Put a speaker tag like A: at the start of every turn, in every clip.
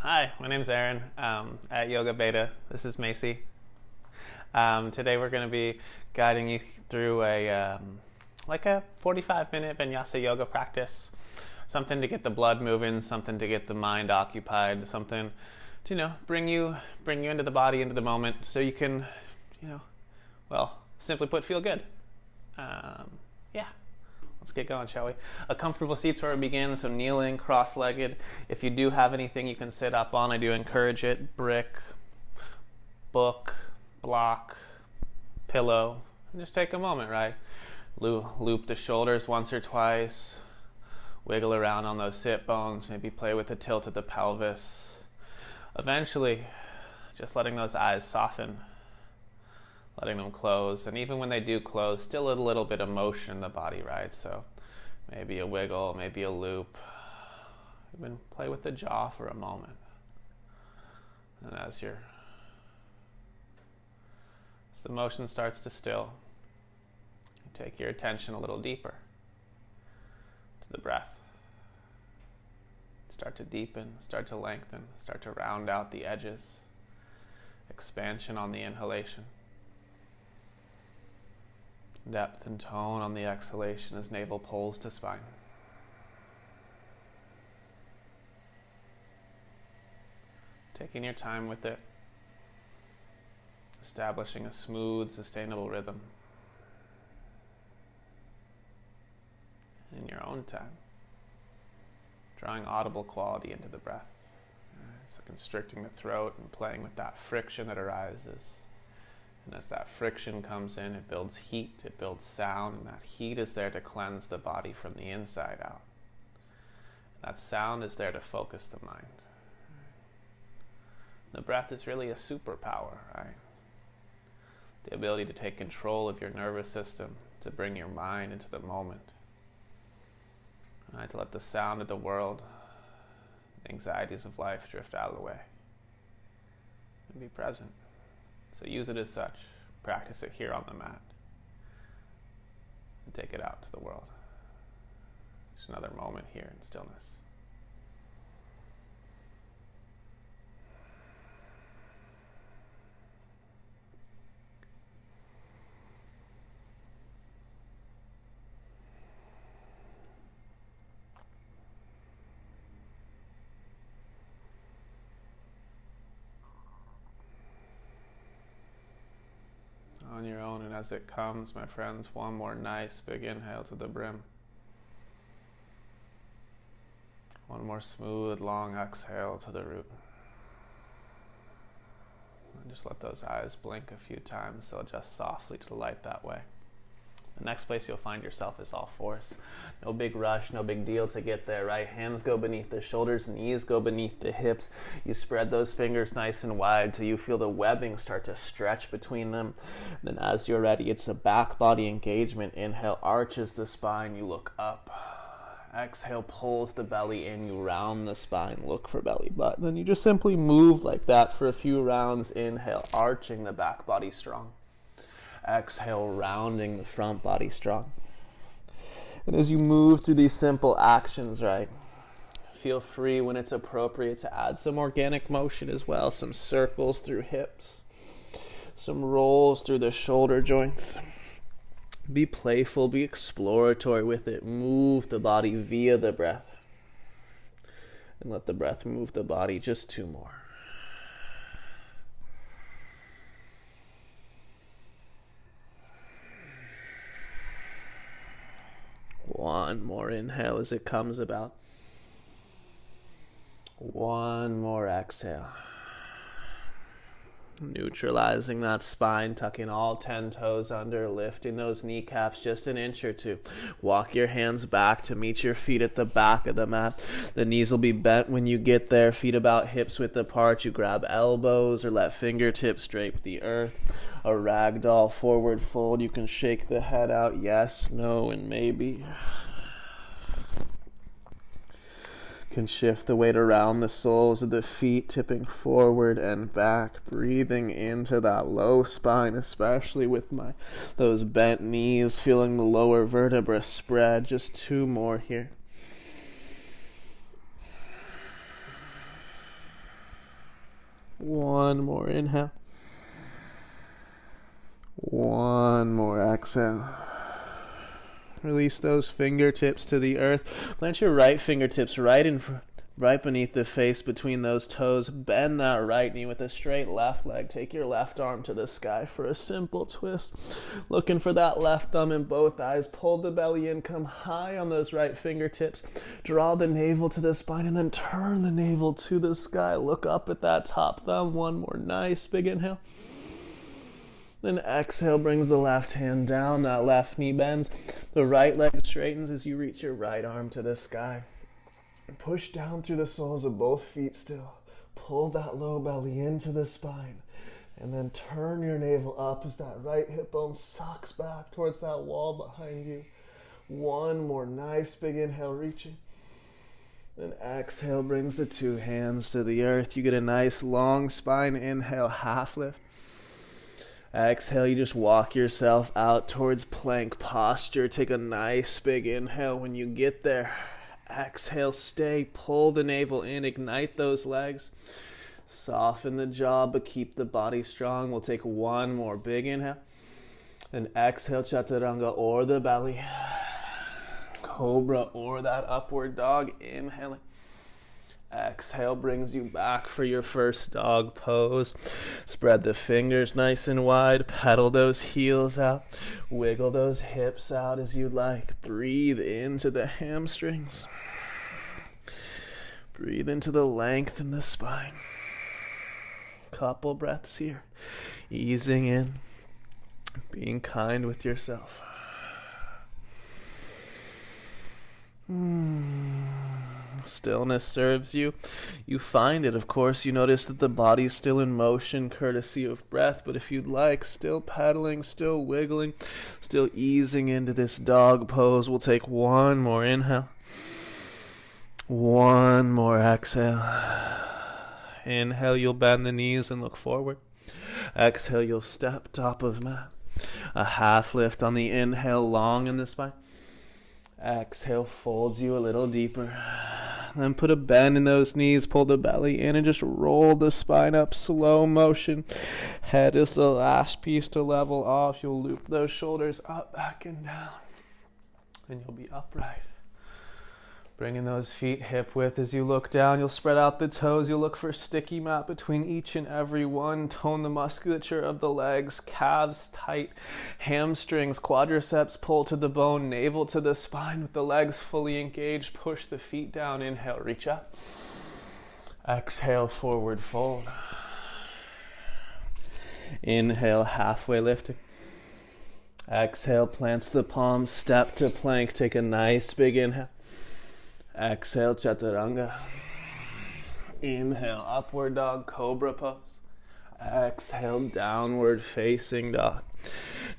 A: Hi, my name's Aaron at Yoga Beta. This is Macy. Today we're going to be guiding you through like a 45-minute Vinyasa yoga practice. Something to get the blood moving, something to get the mind occupied, something to bring you into the body, into the moment, so you can simply put, feel good. Yeah. Let's get going, shall we? A comfortable seat's where we begin, so kneeling, cross-legged. If you do have anything you can sit up on, I do encourage it. Brick, book, block, pillow. And just take a moment, right? Loop the shoulders once or twice. Wiggle around on those sit bones. Maybe play with the tilt of the pelvis. Eventually, just letting those eyes soften. Letting them close, and even when they do close, still a little bit of motion in the body, right? So maybe a wiggle, maybe a loop. Even play with the jaw for a moment. And as the motion starts to still, you take your attention a little deeper to the breath. Start to deepen, start to lengthen, start to round out the edges. Expansion on the inhalation. Depth and tone on the exhalation as navel pulls to spine. Taking your time with it. Establishing a smooth, sustainable rhythm. In your own time. Drawing audible quality into the breath. So constricting the throat and playing with that friction that arises. And as that friction comes in, it builds heat, it builds sound, and that heat is there to cleanse the body from the inside out. That sound is there to focus the mind. The breath is really a superpower, right? The ability to take control of your nervous system, to bring your mind into the moment. Right? To let the sound of the world, the anxieties of life drift out of the way. And be present. So use it as such. Practice it here on the mat. And take it out to the world. Just another moment here in stillness. On your own, and as it comes, my friends, one more nice big inhale to the brim. One more smooth, long exhale to the root. And just let those eyes blink a few times. They'll adjust softly to the light that way. The next place you'll find yourself is all fours. No big rush, no big deal to get there, right? Hands go beneath the shoulders, knees go beneath the hips. You spread those fingers nice and wide till you feel the webbing start to stretch between them. Then as you're ready, it's a back body engagement. Inhale, arches the spine, you look up. Exhale, pulls the belly in, you round the spine, look for belly button. Then you just simply move like that for a few rounds. Inhale, arching the back body strong. Exhale, rounding the front body strong. And as you move through these simple actions, right, feel free when it's appropriate to add some organic motion as well. Some circles through hips. Some rolls through the shoulder joints. Be playful, be exploratory with it. Move the body via the breath. And let the breath move the body. Just two more. One more inhale as it comes about. One more exhale. Neutralizing that spine, tucking all 10 toes under, lifting those kneecaps just an inch or two. Walk your hands back to meet your feet at the back of the mat. The knees will be bent when you get there, feet about hips width apart. You grab elbows or let fingertips drape the earth. A ragdoll forward fold. You can shake the head out, yes, no, and maybe. Can shift the weight around the soles of the feet, tipping forward and back, breathing into that low spine, especially with those bent knees, feeling the lower vertebra spread. Just two more here. One more inhale. One more exhale. Release those fingertips to the earth. Plant your right fingertips right beneath the face between those toes. Bend that right knee with a straight left leg. Take your left arm to the sky for a simple twist. Looking for that left thumb in both eyes. Pull the belly in. Come high on those right fingertips. Draw the navel to the spine and then turn the navel to the sky. Look up at that top thumb. One more nice big inhale. Then exhale, brings the left hand down, that left knee bends. The right leg straightens as you reach your right arm to the sky. Push down through the soles of both feet still. Pull that low belly into the spine. And then turn your navel up as that right hip bone sucks back towards that wall behind you. One more nice big inhale, reaching. Then exhale, brings the two hands to the earth. You get a nice long spine inhale, half lift. Exhale, you just walk yourself out towards plank posture. Take a nice big inhale. When you get there, exhale, stay, pull the navel in, ignite those legs. Soften the jaw, but keep the body strong. We'll take one more big inhale. And exhale, chaturanga or the belly. Cobra or that upward dog, inhaling. Exhale brings you back for your first dog pose. Spread the fingers nice and wide. Pedal those heels out. Wiggle those hips out as you like. Breathe into the hamstrings. Breathe into the length in the spine. Couple breaths here. Easing in. Being kind with yourself. Stillness serves you. You find it, of course. You notice that the body's still in motion, courtesy of breath. But if you'd like, still pedaling, still wiggling, still easing into this dog pose. We'll take one more inhale. One more exhale. Inhale, you'll bend the knees and look forward. Exhale, you'll step top of mat. A half lift on the inhale, long in the spine. Exhale, folds you a little deeper. Then put a bend in those knees, pull the belly in, and just roll the spine up, slow motion. Head is the last piece to level off. You'll loop those shoulders up, back, and down. And you'll be upright. Bringing those feet hip width as you look down. You'll spread out the toes. You'll look for sticky mat between each and every one. Tone the musculature of the legs. Calves tight. Hamstrings, quadriceps pull to the bone. Navel to the spine with the legs fully engaged. Push the feet down. Inhale, reach up. Exhale, forward fold. Inhale, halfway lifting. Exhale, plants the palms. Step to plank. Take a nice big inhale. Exhale, chaturanga. Inhale, upward dog, cobra pose. Exhale, downward facing dog.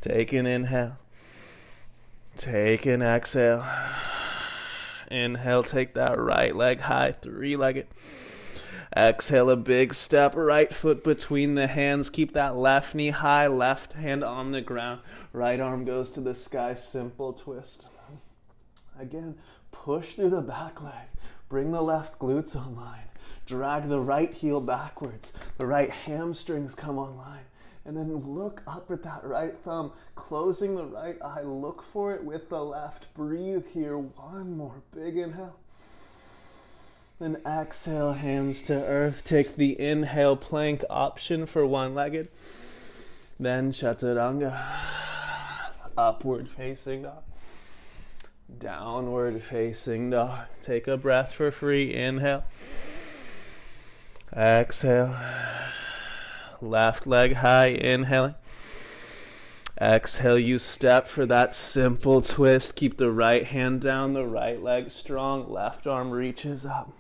A: Take an inhale. Take an exhale. Inhale, take that right leg high, three-legged. Exhale, a big step, right foot between the hands. Keep that left knee high, left hand on the ground. Right arm goes to the sky, simple twist. Again, push through the back leg. Bring the left glutes online. Drag the right heel backwards. The right hamstrings come online. And then look up at that right thumb. Closing the right eye. Look for it with the left. Breathe here. One more big inhale. Then exhale, hands to earth. Take the inhale plank option for one-legged. Then chaturanga. Upward facing dog. Downward facing dog. Take a breath for free. Inhale. Exhale. Left leg high. Inhaling. Exhale, you step for that simple twist. Keep the right hand down, the right leg strong. Left arm reaches up.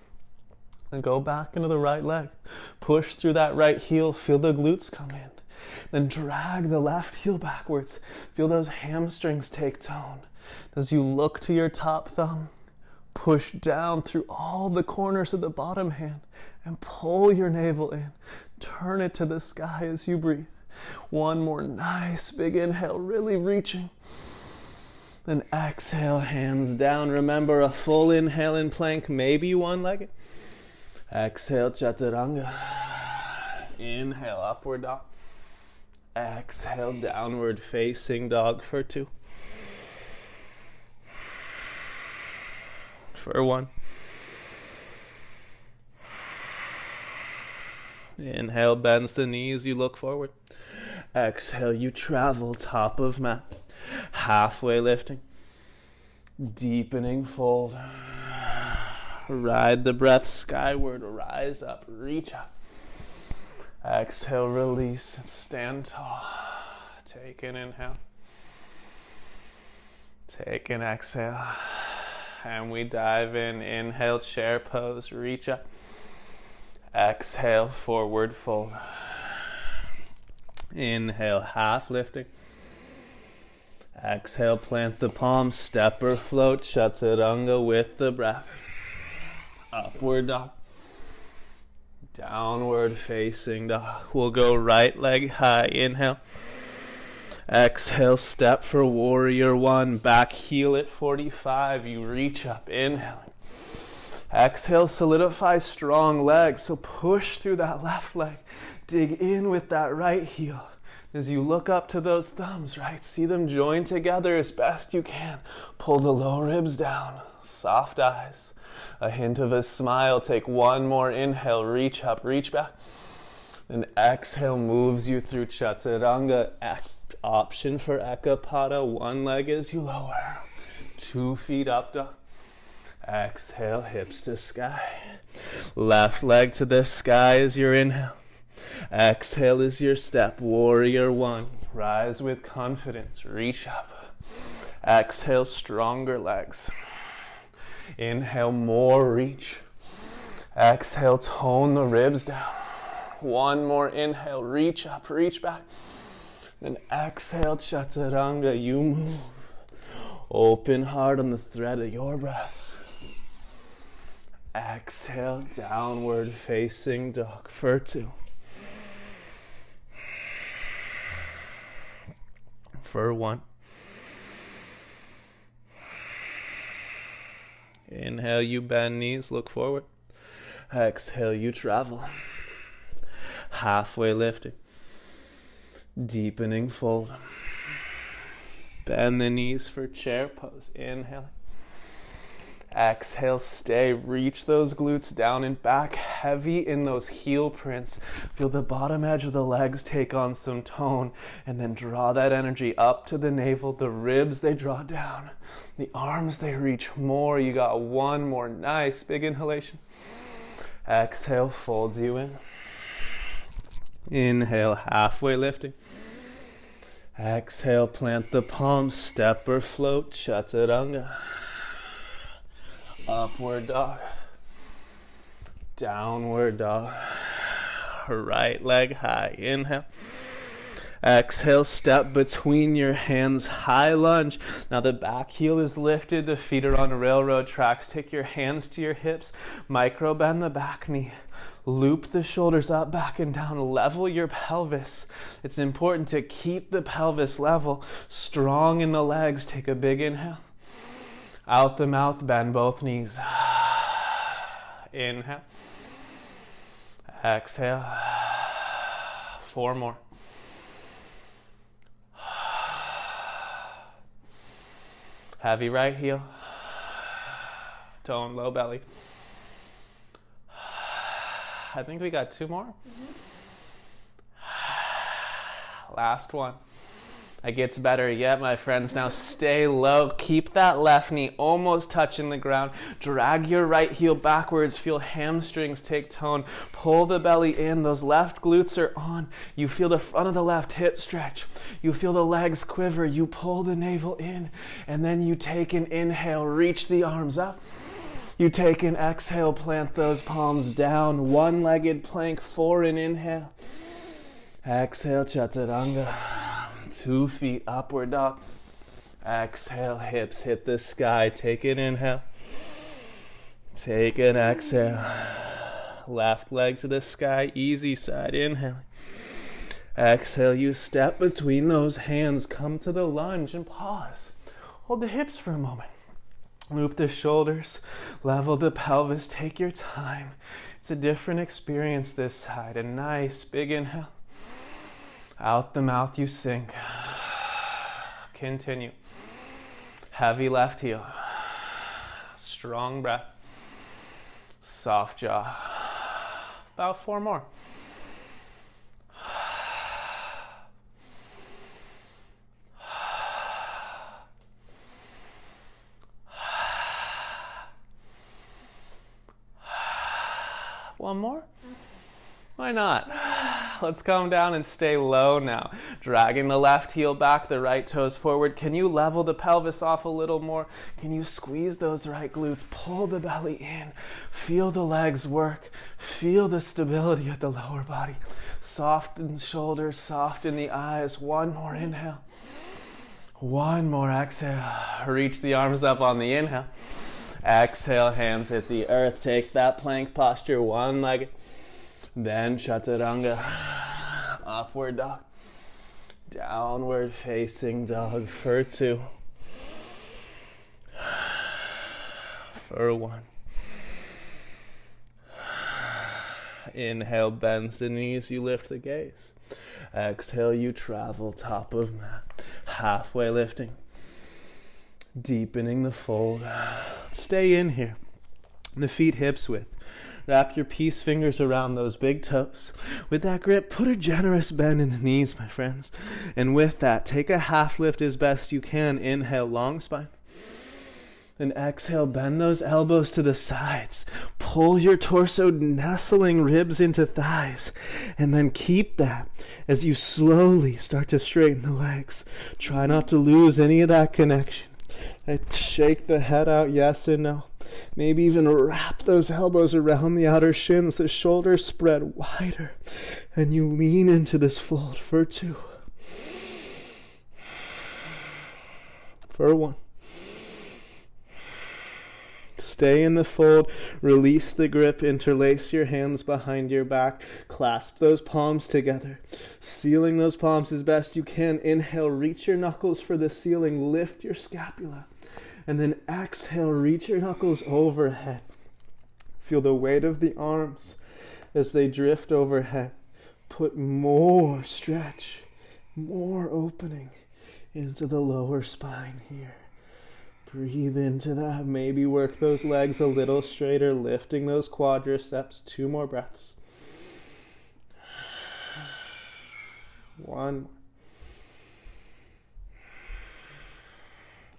A: And go back into the right leg. Push through that right heel. Feel the glutes come in. Then drag the left heel backwards. Feel those hamstrings take tone. As you look to your top thumb, push down through all the corners of the bottom hand and pull your navel in. Turn it to the sky as you breathe. One more nice big inhale, really reaching. Then exhale, hands down. Remember, a full inhale in plank, maybe one-legged. Exhale, chaturanga. Inhale, upward dog. Exhale, downward facing dog for 2. For 1. Inhale, bends the knees, you look forward. Exhale, you travel top of mat. Halfway lifting. Deepening fold. Ride the breath skyward, rise up, reach up. Exhale, release, stand tall. Take an inhale. Take an exhale. And we dive in. Inhale, chair pose, reach up. Exhale, forward fold. Inhale, half lifting. Exhale, plant the palms, step or float, chaturanga with the breath. Upward dog. Downward facing dog. We'll go right leg high. Inhale. Exhale, step for warrior 1. Back heel at 45. You reach up. Inhaling. Exhale, solidify strong legs. So push through that left leg. Dig in with that right heel. As you look up to those thumbs, right? See them join together as best you can. Pull the low ribs down. Soft eyes. A hint of a smile. Take one more inhale. Reach up, reach back. And exhale moves you through chaturanga. Option for ekapada. One leg as you lower. 2 feet up dog. Exhale, hips to sky. Left leg to the sky as your inhale. Exhale is your step. Warrior 1. Rise with confidence. Reach up. Exhale, stronger legs. Inhale, more reach. Exhale, tone the ribs down. One more inhale. Reach up, reach back. Then exhale, chaturanga. You move. Open heart on the thread of your breath. Exhale, downward facing dog for 2. For 1. Inhale, you bend knees, look forward. Exhale, you travel. Halfway lifting. Deepening fold. Bend the knees for chair pose. Inhaling. Exhale, stay. Reach those glutes down and back. Heavy in those heel prints. Feel the bottom edge of the legs take on some tone. And then draw that energy up to the navel. The ribs, they draw down. The arms, they reach more. You got one more. Nice. Big inhalation. Exhale, folds you in. Inhale, halfway lifting. Exhale, plant the palms. Step or float. Chaturanga. Upward dog. Downward dog. Right leg high. Inhale. Exhale, step between your hands. High lunge. Now the back heel is lifted. The feet are on railroad tracks. Take your hands to your hips. Micro bend the back knee. Loop the shoulders up, back, and down. Level your pelvis. It's important to keep the pelvis level. Strong in the legs. Take a big inhale. Out the mouth, bend both knees. Inhale. Exhale. 4 more. Heavy right heel. Tone low belly. I think we got 2 more. Last one. It gets better yet, my friends. Now stay low. Keep that left knee almost touching the ground. Drag your right heel backwards. Feel hamstrings take tone. Pull the belly in. Those left glutes are on. You feel the front of the left hip stretch. You feel the legs quiver. You pull the navel in. And then you take an inhale. Reach the arms up. You take an exhale. Plant those palms down. One-legged plank for an inhale. Exhale, chaturanga. 2 feet, upward dog. Exhale, hips hit the sky. Take an inhale. Take an exhale. Left leg to the sky, easy side, inhaling. Exhale, you step between those hands. Come to the lunge and pause. Hold the hips for a moment. Loop the shoulders. Level the pelvis. Take your time. It's a different experience this side. A nice big inhale. Out the mouth you sink. Continue. Heavy left heel. Strong breath. Soft jaw. About 4 more. One more? Why not? Let's come down and stay low now. Dragging the left heel back, the right toes forward. Can you level the pelvis off a little more? Can you squeeze those right glutes? Pull the belly in. Feel the legs work. Feel the stability of the lower body. Soft in the shoulders, soft in the eyes. One more inhale. One more exhale. Reach the arms up on the inhale. Exhale, hands hit the earth. Take that plank posture, one-legged. Then chaturanga, upward dog, downward facing dog for 2, for 1. Inhale, bends the knees, you lift the gaze. Exhale, you travel top of mat, halfway lifting, deepening the fold. Stay in here, the feet hips width. Wrap your peace fingers around those big toes. With that grip, put a generous bend in the knees, my friends. And with that, take a half lift as best you can. Inhale, long spine. Then exhale, bend those elbows to the sides. Pull your torso, nestling ribs into thighs. And then keep that as you slowly start to straighten the legs. Try not to lose any of that connection. Shake the head out, yes and no. Maybe even wrap those elbows around the outer shins, the shoulders spread wider, and you lean into this fold for 2, for 1. Stay in the fold, release the grip, interlace your hands behind your back, clasp those palms together, sealing those palms as best you can. Inhale, reach your knuckles for the ceiling, lift your scapula. And then exhale, reach your knuckles overhead. Feel the weight of the arms as they drift overhead. Put more stretch, more opening into the lower spine here. Breathe into that. Maybe work those legs a little straighter, lifting those quadriceps. 2 more breaths. 1.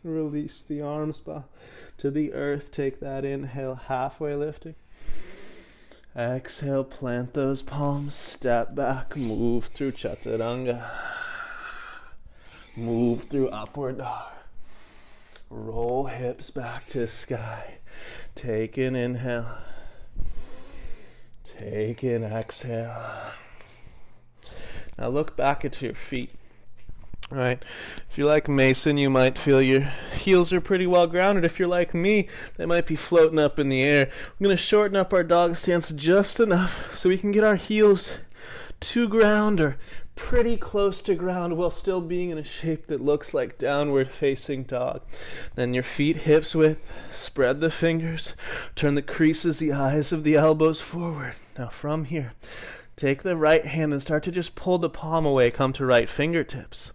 A: Release the arms to the earth. Take that inhale, halfway lifting. Exhale, plant those palms, step back, move through chaturanga. Move through upward dog. Roll hips back to sky. Take an inhale. Take an exhale. Now look back at your feet. Right. If you're like Mason, you might feel your heels are pretty well grounded. If you're like me, they might be floating up in the air. We're going to shorten up our dog stance just enough so we can get our heels to ground or pretty close to ground while still being in a shape that looks like downward facing dog. Then your feet hips width, spread the fingers, turn the creases, the eyes of the elbows forward. Now from here, take the right hand and start to just pull the palm away. Come to right fingertips.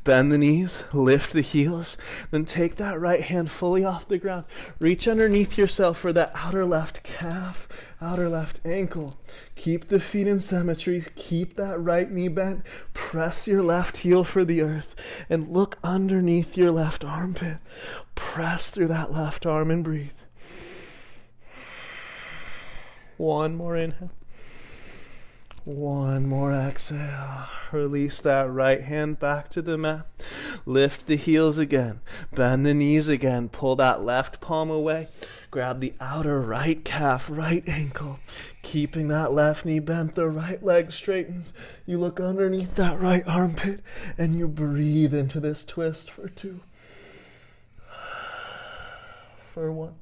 A: Bend the knees, lift the heels. Then take that right hand fully off the ground. Reach underneath yourself for that outer left calf, outer left ankle. Keep the feet in symmetry. Keep that right knee bent. Press your left heel for the earth. And look underneath your left armpit. Press through that left arm and breathe. 1 more inhale. 1 more exhale. Release that right hand back to the mat. Lift the heels again. Bend the knees again. Pull that left palm away. Grab the outer right calf, right ankle. Keeping that left knee bent, the right leg straightens. You look underneath that right armpit and you breathe into this twist for 2. For 1.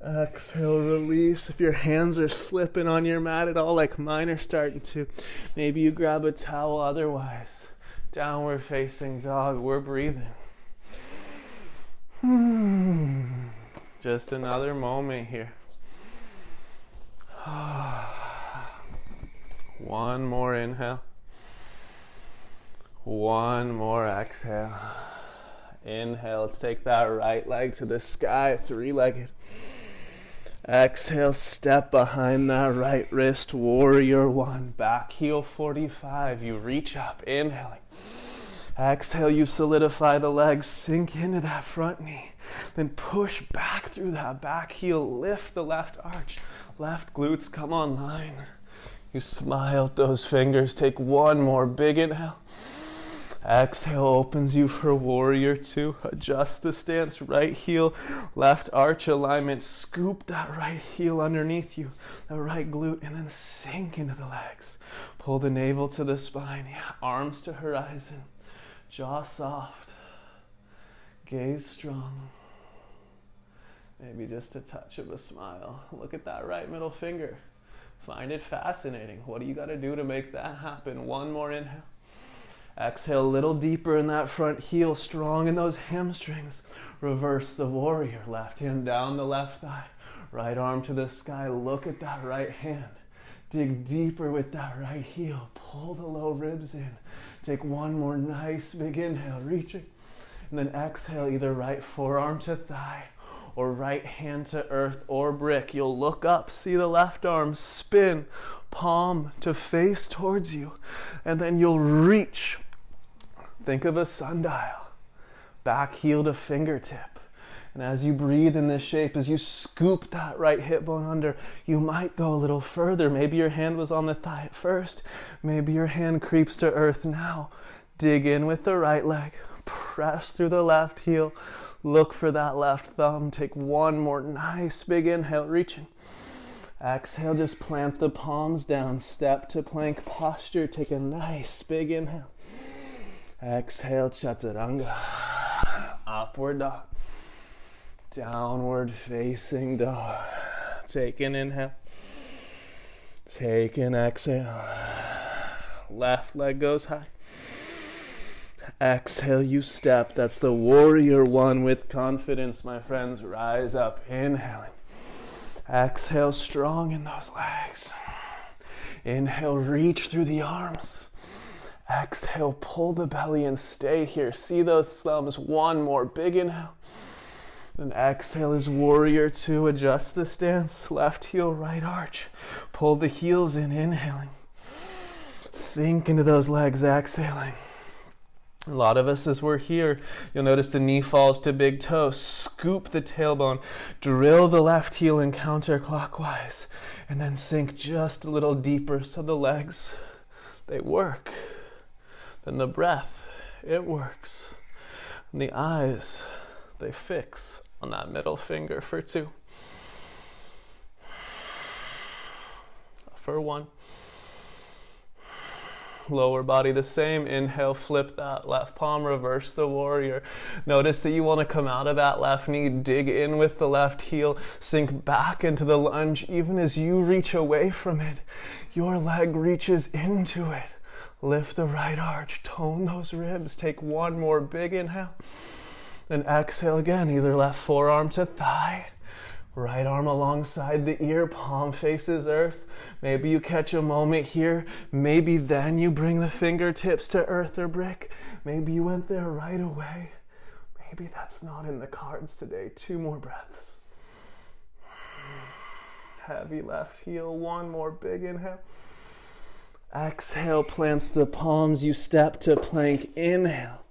A: Exhale, release. If your hands are slipping on your mat at all, like mine are starting to, maybe you grab a towel. Otherwise, downward facing dog, we're breathing. Just another moment here. One more inhale. One more exhale. Inhale, let's take that right leg to the sky, three-legged. Exhale, step behind that right wrist, warrior one. Back heel 45, you reach up, inhaling. Exhale, you solidify the legs, sink into that front knee. Then push back through that back heel, lift the left arch. Left glutes come online. You smile at those fingers, take one more big inhale. Exhale opens you for warrior two. Adjust the stance, right heel, left arch alignment. Scoop that right heel underneath you, the right glute, and then sink into the legs. Pull the navel to the spine, arms to horizon, jaw soft, gaze strong. Maybe just a touch of a smile. Look at that right middle finger. Find it fascinating. What do you got to do to make that happen? One more inhale. Exhale a little deeper in that front heel, strong in those hamstrings. Reverse the warrior. Left hand down the left thigh. Right arm to the sky. Look at that right hand. Dig deeper with that right heel. Pull the low ribs in. Take one more nice big inhale, reaching. And then exhale, either right forearm to thigh or right hand to earth or brick. You'll look up, see the left arm spin, palm to face towards you. And then you'll reach. Think of a sundial, back heel to fingertip. And as you breathe in this shape, as you scoop that right hip bone under, you might go a little further. Maybe your hand was on the thigh at first. Maybe your hand creeps to earth now. Dig in with the right leg. Press through the left heel. Look for that left thumb. Take one more nice big inhale, reaching. Exhale, just plant the palms down. Step to plank posture. Take a nice big inhale. Exhale, chaturanga, upward dog, downward facing dog. Take an inhale, take an exhale, left leg goes high. Exhale, you step. That's the warrior one with confidence, my friends. Rise up, inhaling. Exhale, strong in those legs. Inhale, reach through the arms. Exhale, pull the belly and stay here. See those thumbs. One more big inhale. Then exhale is warrior two. Adjust the stance. Left heel, right arch. Pull the heels in, inhaling. Sink into those legs, exhaling. A lot of us, as we're here, you'll notice the knee falls to big toe. Scoop the tailbone. Drill the left heel in counterclockwise. And then sink just a little deeper so the legs, they work. Then the breath, it works. And the eyes, they fix on that middle finger for two. For one. Lower body the same. Inhale, flip that left palm, reverse the warrior. Notice that you want to come out of that left knee, dig in with the left heel, sink back into the lunge. Even as you reach away from it, your leg reaches into it. Lift the right arch, tone those ribs. Take one more big inhale. Then exhale again, either left forearm to thigh, right arm alongside the ear, palm faces earth. Maybe you catch a moment here. Maybe then you bring the fingertips to earth or brick. Maybe you went there right away. Maybe that's not in the cards today. Two more breaths. Heavy left heel, one more big inhale. Exhale, plants the palms, you step to plank, inhale.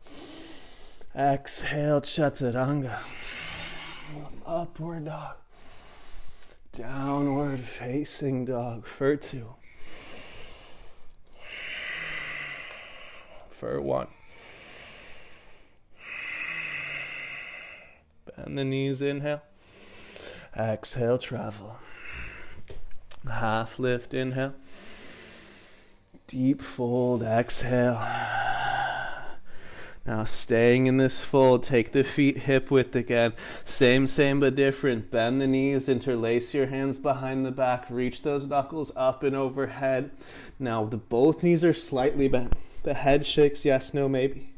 A: Exhale, chaturanga. Upward dog. Downward facing dog for two. For one. Bend the knees, inhale. Exhale, travel. Half lift, inhale. Deep fold, exhale. Now staying in this fold, take the feet hip width again. Same but different. Bend the knees, interlace your hands behind the back. Reach those knuckles up and overhead. Now both knees are slightly bent. The head shakes yes, no, maybe.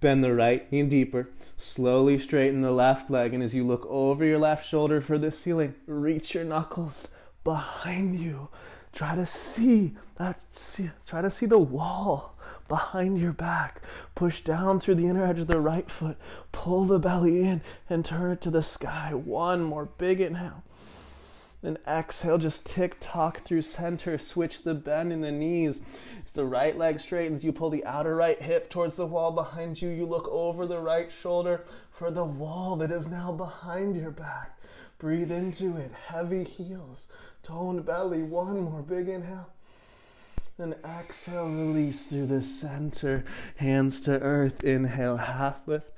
A: Bend the right knee deeper. Slowly straighten the left leg. And as you look over your left shoulder for the ceiling, reach your knuckles. behind you. Try to see the wall behind your back. Push down through the inner edge of the right foot. Pull the belly in and turn it to the sky. One more big inhale. Then exhale, just tick-tock through center. Switch the bend in the knees. As the right leg straightens, you pull the outer right hip towards the wall behind you. You look over the right shoulder for the wall that is now behind your back. Breathe into it. Heavy heels. Toned belly. One more big inhale. Then exhale, release through the center. Hands to earth. Inhale, half lift.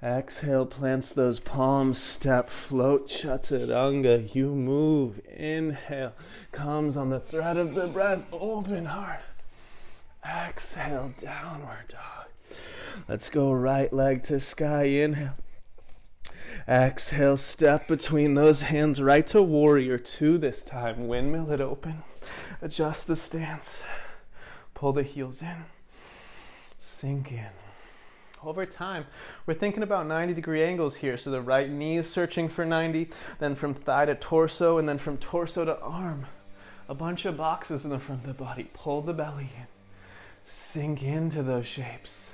A: Exhale, plants those palms, step, float, chaturanga. You move, inhale, comes on the thread of the breath, open heart. Exhale, downward dog. Let's go right leg to sky, inhale. Exhale, step between those hands, right to warrior two this time. Windmill it open, adjust the stance, pull the heels in, sink in. Over time, we're thinking about 90-degree angles here. So the right knee is searching for 90, then from thigh to torso, and then from torso to arm. A bunch of boxes in the front of the body. Pull the belly in. Sink into those shapes.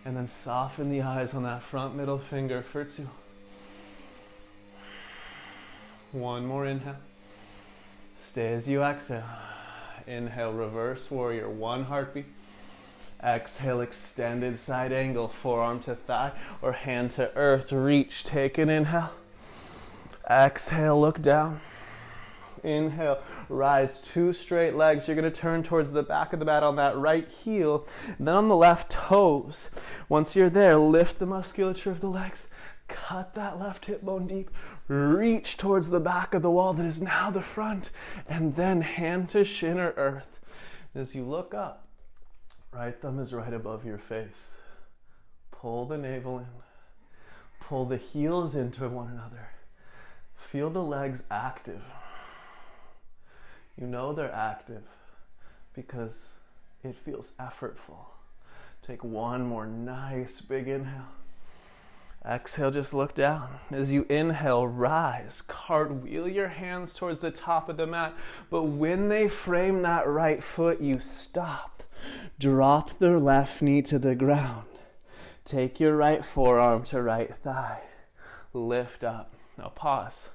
A: And then soften the eyes on that front middle finger for two. One more inhale. Stay as you exhale. Inhale, reverse warrior. One heartbeat. Exhale, extended side angle, forearm to thigh or hand to earth. Reach, take an inhale. Exhale, look down. Inhale, rise, two straight legs. You're going to turn towards the back of the mat on that right heel, then on the left toes. Once you're there, lift the musculature of the legs. Cut that left hip bone deep. Reach towards the back of the wall that is now the front. And then hand to shin or earth. As you look up, right thumb is right above your face. Pull the navel in. Pull the heels into one another. Feel the legs active. You know they're active because it feels effortful. Take one more nice big inhale. Exhale, just look down. As you inhale, rise. Cartwheel your hands towards the top of the mat. But when they frame that right foot, you stop. Drop the left knee to the ground. Take your right forearm to right thigh. Lift up. Now pause.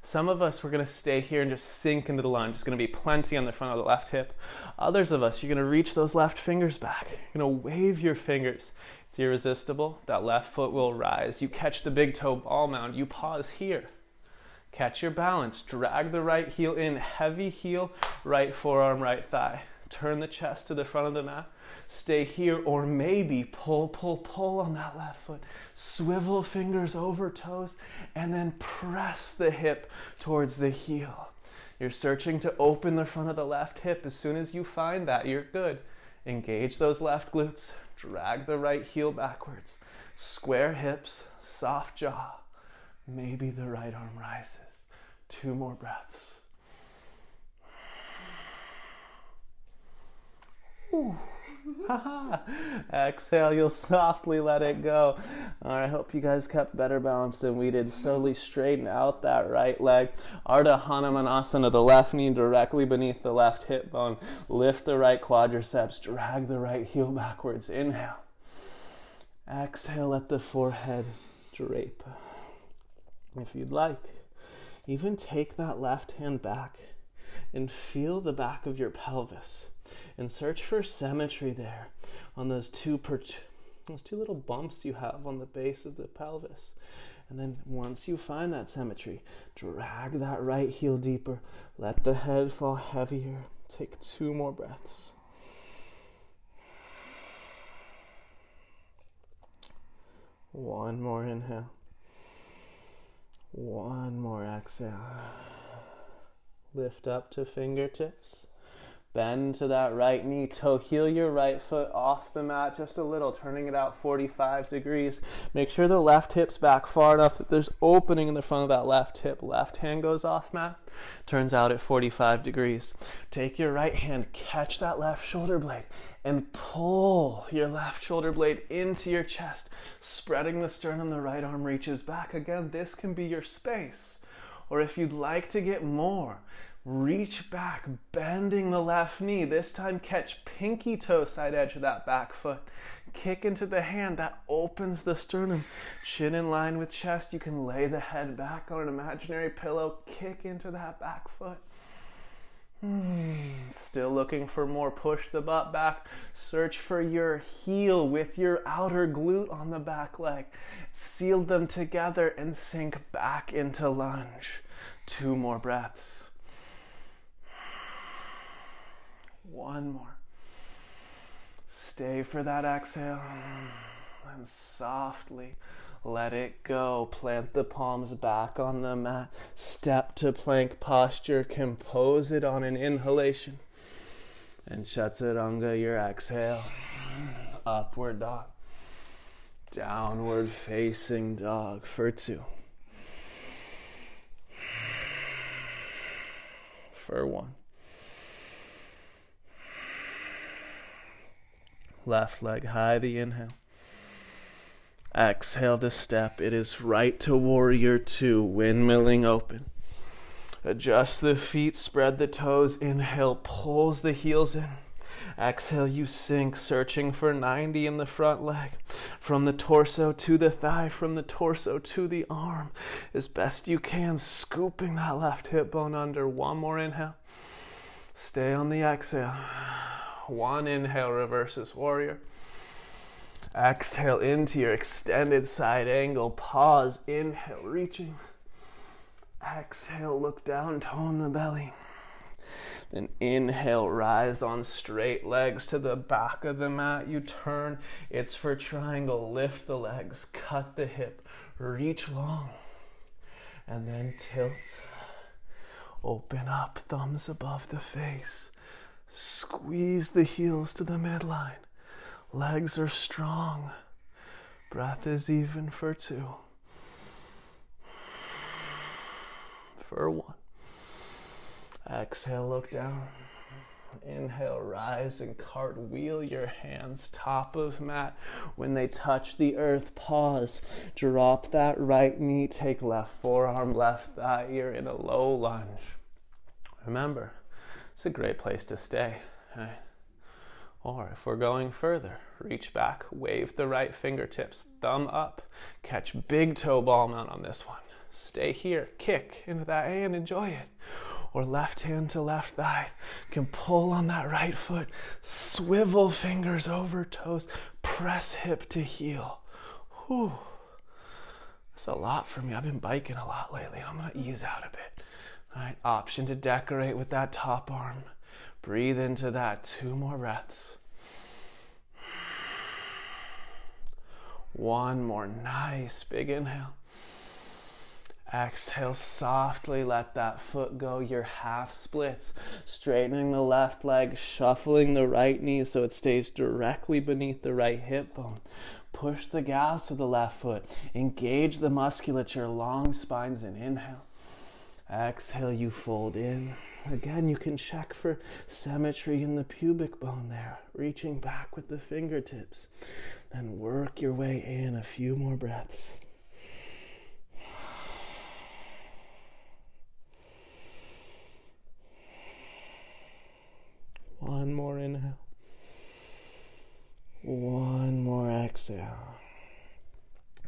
A: Some of us, we're going to stay here and just sink into the lunge. It's going to be plenty on the front of the left hip. Others of us, you're going to reach those left fingers back. You're going to wave your fingers. It's irresistible. That left foot will rise. You catch the big toe ball mound. You pause here. Catch your balance. Drag the right heel in. Heavy heel, right forearm, right thigh. Turn the chest to the front of the mat. Stay here, or maybe pull on that left foot. Swivel fingers over toes, and then press the hip towards the heel. You're searching to open the front of the left hip. As soon as you find that, you're good. Engage those left glutes. Drag the right heel backwards. Square hips, soft jaw. Maybe the right arm rises. Two more breaths. Ooh. Exhale, you'll softly let it go. All right, I hope you guys kept better balance than we did. Slowly straighten out that right leg. Ardha Hanumanasana, the left knee directly beneath the left hip bone. Lift the right quadriceps. Drag the right heel backwards. Inhale. Exhale, let the forehead drape. If you'd like, even take that left hand back and feel the back of your pelvis. And search for symmetry there on those two little bumps you have on the base of the pelvis. And then once you find that symmetry, drag that right heel deeper. Let the head fall heavier. Take two more breaths. One more inhale. One more exhale. Lift up to fingertips. Bend to that right knee, toe heel your right foot off the mat just a little, turning it out 45 degrees. Make sure the left hip's back far enough that there's opening in the front of that left hip. Left hand goes off mat, turns out at 45 degrees. Take your right hand, catch that left shoulder blade, and pull your left shoulder blade into your chest, spreading the sternum. The right arm reaches back. Again, this can be your space. Or if you'd like to get more, reach back, bending the left knee. This time catch pinky toe side edge of that back foot. Kick into the hand. That opens the sternum. Chin in line with chest. You can lay the head back on an imaginary pillow. Kick into that back foot. Still looking for more. Push the butt back. Search for your heel with your outer glute on the back leg. Seal them together and sink back into lunge. 2 more breaths. 1 more. Stay for that exhale. And softly let it go. Plant the palms back on the mat. Step to plank posture. Compose it on an inhalation. And chaturanga, your exhale. Upward dog. Downward facing dog for 2. For 1. Left leg high, the inhale. Exhale to step. It is right to warrior 2, windmilling open. Adjust the feet, spread the toes. Inhale, pulls the heels in. Exhale, you sink, searching for 90 in the front leg. From the torso to the thigh, from the torso to the arm. As best you can, scooping that left hip bone under. 1 more inhale. Stay on the exhale. 1 inhale, reverses warrior. Exhale into your extended side angle. Pause, inhale, reaching. Exhale, look down, tone the belly. Then inhale, rise on straight legs to the back of the mat. You turn, it's for triangle. Lift the legs, cut the hip, reach long. And then tilt. Open up, thumbs above the face. Squeeze the heels to the midline. Legs are strong. Breath is even for 2. For 1. Exhale, look down. Inhale, rise and cartwheel your hands top of mat. When they touch the earth, pause. Drop that right knee. Take left forearm, left thigh. You're in a low lunge. Remember, it's a great place to stay. Right? Or if we're going further, reach back, wave the right fingertips, thumb up, catch big toe ball mount on this one. Stay here, kick into that hand, enjoy it. Or left hand to left thigh, can pull on that right foot, swivel fingers over toes, press hip to heel. Whew. That's a lot for me. I've been biking a lot lately. I'm gonna ease out a bit. All right, option to decorate with that top arm. Breathe into that. 2 more breaths. 1 more. Nice. Big inhale. Exhale softly. Let that foot go. Your half splits. Straightening the left leg. Shuffling the right knee so it stays directly beneath the right hip bone. Push the gas with the left foot. Engage the musculature. Long spines and inhale. Exhale, you fold in. Again, you can check for symmetry in the pubic bone there. Reaching back with the fingertips. Then work your way in. A few more breaths. One more inhale. 1 more exhale.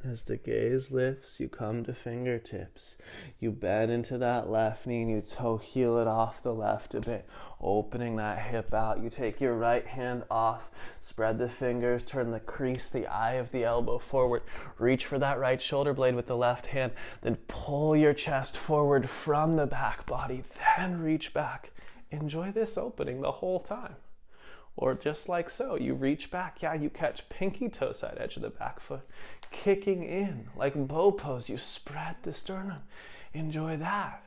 A: As the gaze lifts, you come to fingertips. You bend into that left knee and you toe heel it off the left a bit, opening that hip out. You take your right hand off, spread the fingers, turn the crease, the eye of the elbow forward. Reach for that right shoulder blade with the left hand, then pull your chest forward from the back body, then reach back. Enjoy this opening the whole time. Or just like so, you reach back. Yeah, you catch pinky toe side edge of the back foot. Kicking in, like bow pose, you spread the sternum. Enjoy that.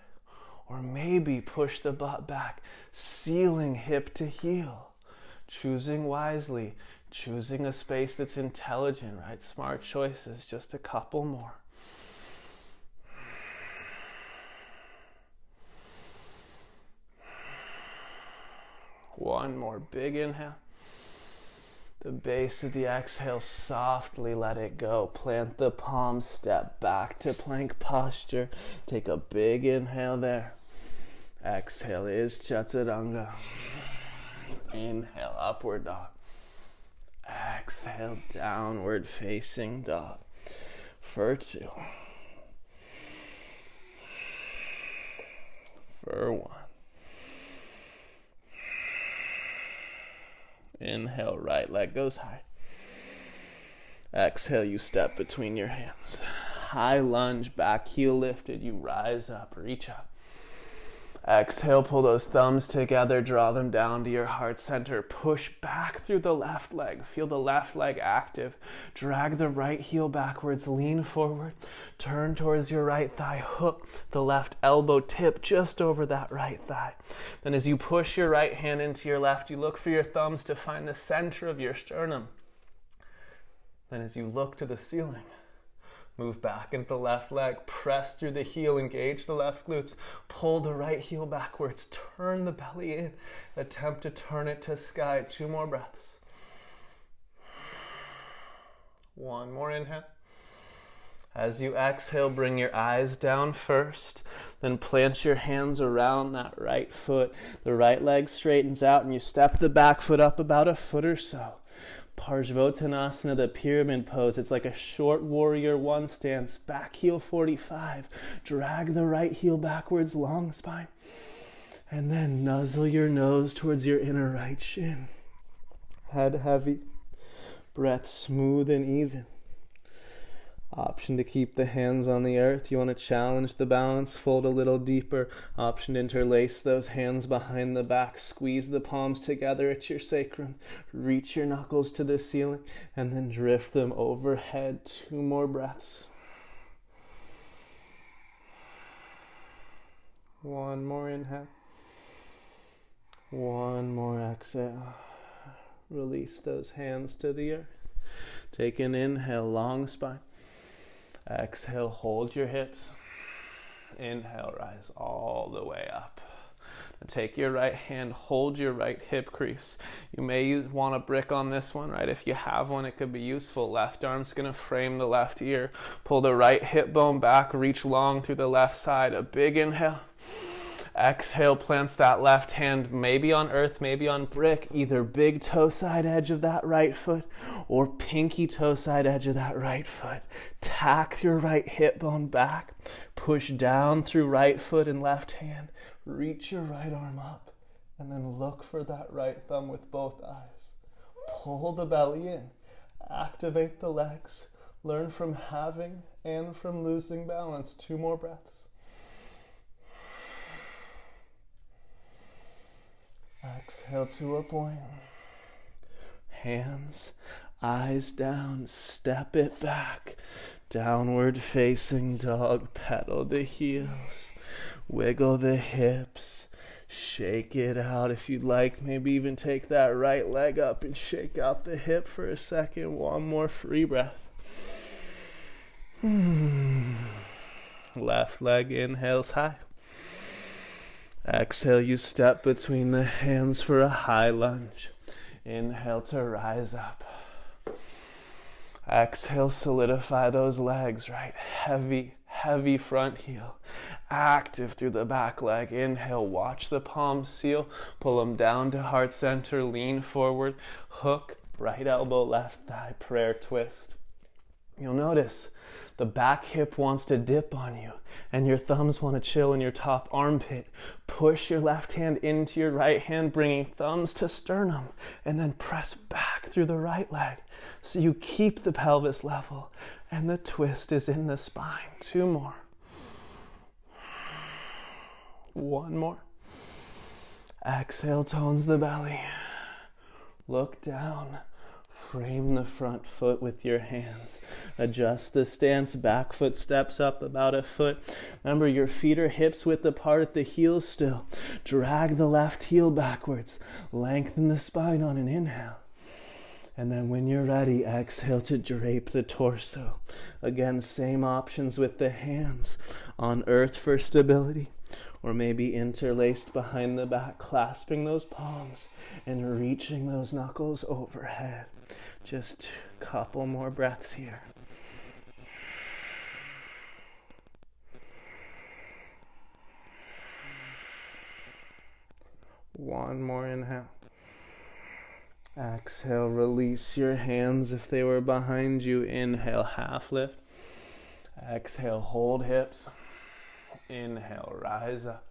A: Or maybe push the butt back, sealing hip to heel. Choosing wisely, choosing a space that's intelligent, right? Smart choices, just a couple more. One more big inhale. The base of the exhale, softly let it go. Plant the palms, step back to plank posture. Take a big inhale there. Exhale is Chaturanga. Inhale, upward dog. Exhale, downward facing dog. For 2. For 1. Inhale, right leg goes high. Exhale, you step between your hands. High lunge, back heel lifted, you rise up, reach up. Exhale, pull those thumbs together, draw them down to your heart center. Push back through the left leg. Feel the left leg active. Drag the right heel backwards, lean forward. Turn towards your right thigh. Hook the left elbow tip just over that right thigh. Then as you push your right hand into your left, you look for your thumbs to find the center of your sternum. Then as you look to the ceiling, move back into the left leg, press through the heel, engage the left glutes, pull the right heel backwards, turn the belly in, attempt to turn it to sky. 2 more breaths. 1 more inhale. As you exhale, bring your eyes down first, then plant your hands around that right foot. The right leg straightens out and you step the back foot up about a foot or so. Parsvottanasana, the pyramid pose. It's like a short warrior 1 stance. Back heel 45. Drag the right heel backwards, long spine. And then nuzzle your nose towards your inner right shin. Head heavy. Breath smooth and even. Option to keep the hands on the earth. You want to challenge the balance, fold a little deeper. Option to interlace those hands behind the back. Squeeze the palms together at your sacrum. Reach your knuckles to the ceiling and then drift them overhead. 2 more breaths. 1 more inhale. 1 more exhale. Release those hands to the earth. Take an inhale, long spine. Exhale, hold your hips. Inhale, rise all the way up. Now take your right hand, hold your right hip crease. You may want a brick on this one, right? If you have one, it could be useful. Left arm's gonna frame the left ear. Pull the right hip bone back, reach long through the left side. A big inhale. Exhale, plants that left hand maybe on earth, maybe on brick, either big toe side edge of that right foot or pinky toe side edge of that right foot. Tack your right hip bone back, push down through right foot and left hand, reach your right arm up, and then look for that right thumb with both eyes. Pull the belly in, activate the legs, learn from having and from losing balance. 2 more breaths. Exhale to a point. Hands, eyes down, step it back. Downward facing dog, pedal the heels, wiggle the hips, shake it out. If you'd like, maybe even take that right leg up and shake out the hip for a second. 1 more free breath. Left leg inhales high. Exhale, you step between the hands for a high lunge. Inhale to rise up. Exhale, solidify those legs, right? Heavy, heavy front heel. Active through the back leg. Inhale, watch the palms seal. Pull them down to heart center. Lean forward. Hook, right elbow, left thigh. Prayer twist. You'll notice the back hip wants to dip on you and your thumbs want to chill in your top armpit. Push your left hand into your right hand, bringing thumbs to sternum, and then press back through the right leg so you keep the pelvis level and the twist is in the spine. 2 more. 1 more. Exhale, tones the belly. Look down. Frame the front foot with your hands. Adjust the stance. Back foot steps up about a foot. Remember, your feet are hips width apart at the heels still. Drag the left heel backwards. Lengthen the spine on an inhale. And then when you're ready, exhale to drape the torso. Again, same options with the hands. On earth for stability or maybe interlaced behind the back, clasping those palms and reaching those knuckles overhead. Just a couple more breaths here. One more inhale. Exhale, release your hands if they were behind you. Inhale, half lift. Exhale, hold hips. Inhale, rise up.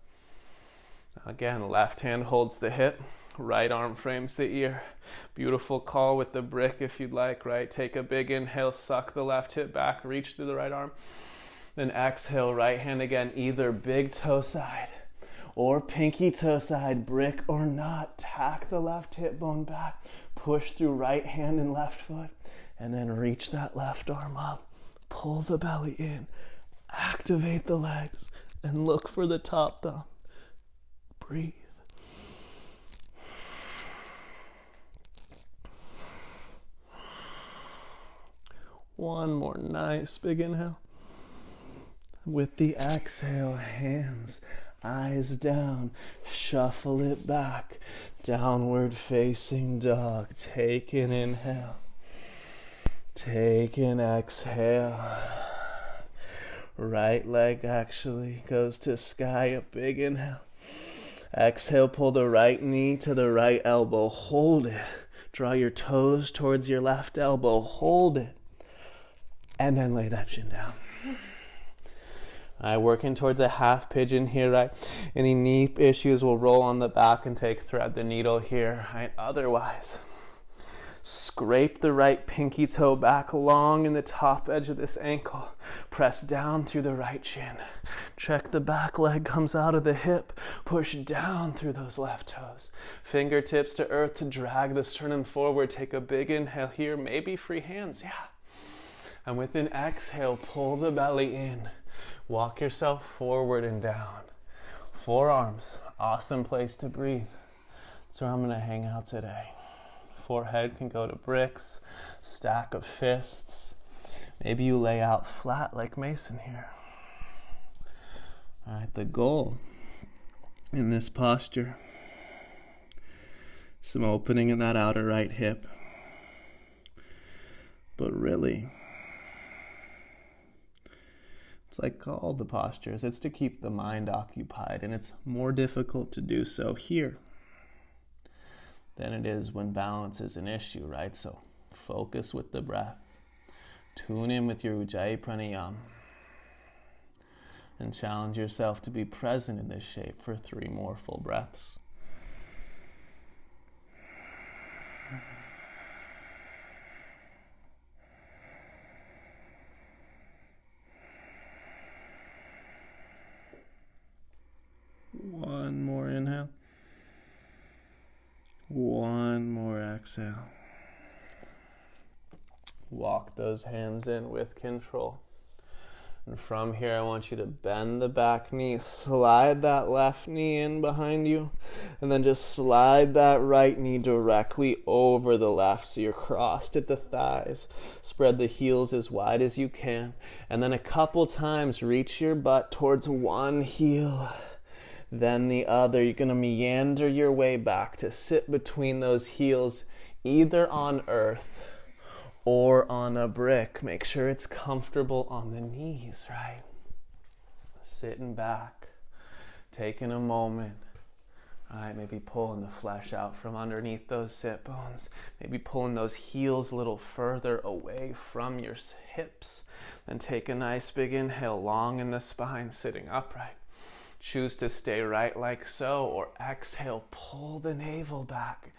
A: Again, left hand holds the hip, right arm frames the ear. Beautiful call with the brick if you'd like, right? Take a big inhale, suck the left hip back, reach through the right arm. Then exhale, right hand again, either big toe side or pinky toe side, brick or not. Tack the left hip bone back, push through right hand and left foot, and then reach that left arm up. Pull the belly in, activate the legs, and look for the top thumb. Breathe. One more nice big inhale. With the exhale, hands, eyes down, shuffle it back, downward facing dog. Take an inhale, take an exhale. Right leg actually goes to sky, a big inhale. Exhale, pull the right knee to the right elbow, hold it. Draw your toes towards your left elbow, hold it. And then lay that chin down. All right, working towards a half pigeon here, right? Any knee issues will roll on the back and thread the needle here, right? Otherwise, scrape the right pinky toe back long in the top edge of this ankle. Press down through the right shin. Check the back leg comes out of the hip. Push down through those left toes. Fingertips to earth to drag the sternum forward. Take a big inhale here, maybe free hands, yeah. And with an exhale, pull the belly in. Walk yourself forward and down. Forearms, awesome place to breathe. That's where I'm gonna hang out today. Forehead can go to bricks, stack of fists. Maybe you lay out flat like Mason here. All right, the goal in this posture, some opening in that outer right hip. But really, it's like all the postures, it's to keep the mind occupied, and it's more difficult to do so here than it is when balance is an issue, right? So focus with the breath. Tune in with your Ujjayi Pranayama and challenge yourself to be present in this shape for 3 more full breaths. One more inhale. One more exhale. Walk those hands in with control. And from here, I want you to bend the back knee, slide that left knee in behind you, and then just slide that right knee directly over the left. So you're crossed at the thighs. Spread the heels as wide as you can. And then a couple times, reach your butt towards one heel, then the other. You're going to meander your way back to sit between those heels, either on earth or on a brick. Make sure it's comfortable on the knees, right? Sitting back, taking a moment. All right, maybe pulling the flesh out from underneath those sit bones. Maybe pulling those heels a little further away from your hips. Then take a nice big inhale, long in the spine, sitting upright. Choose to stay right like so, or exhale, pull the navel back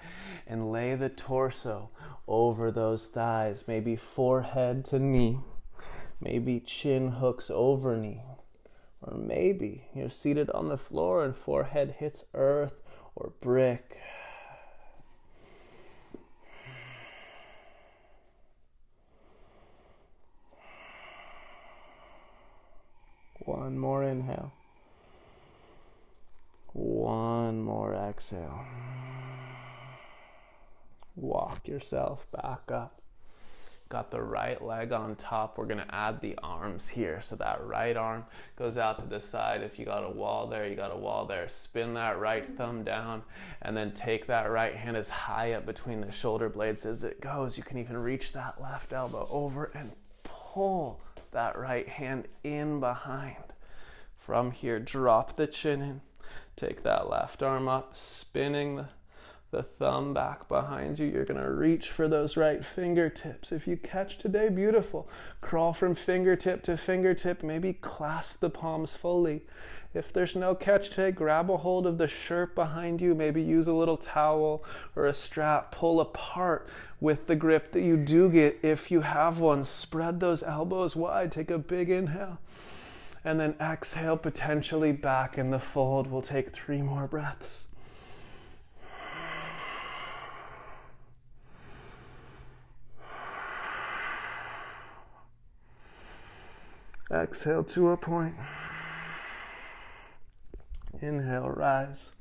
A: and lay the torso over those thighs. Maybe forehead to knee, maybe chin hooks over knee, or maybe you're seated on the floor and forehead hits earth or brick. One more inhale. One more exhale. Walk yourself back up. Got the right leg on top. We're gonna add the arms here. So that right arm goes out to the side. If you got a wall there, you got a wall there. Spin that right thumb down and then take that right hand as high up between the shoulder blades as it goes. You can even reach that left elbow over and pull that right hand in behind. From here, drop the chin in. Take that left arm up, spinning the thumb back behind you. You're gonna reach for those right fingertips. If you catch today, beautiful. Crawl from fingertip to fingertip, maybe clasp the palms fully. If there's no catch today, grab a hold of the shirt behind you, maybe use a little towel or a strap, pull apart with the grip that you do get if you have one. Spread those elbows wide, take a big inhale. And then exhale, potentially back in the fold. We'll take 3 more breaths. Exhale to a point. Inhale, rise.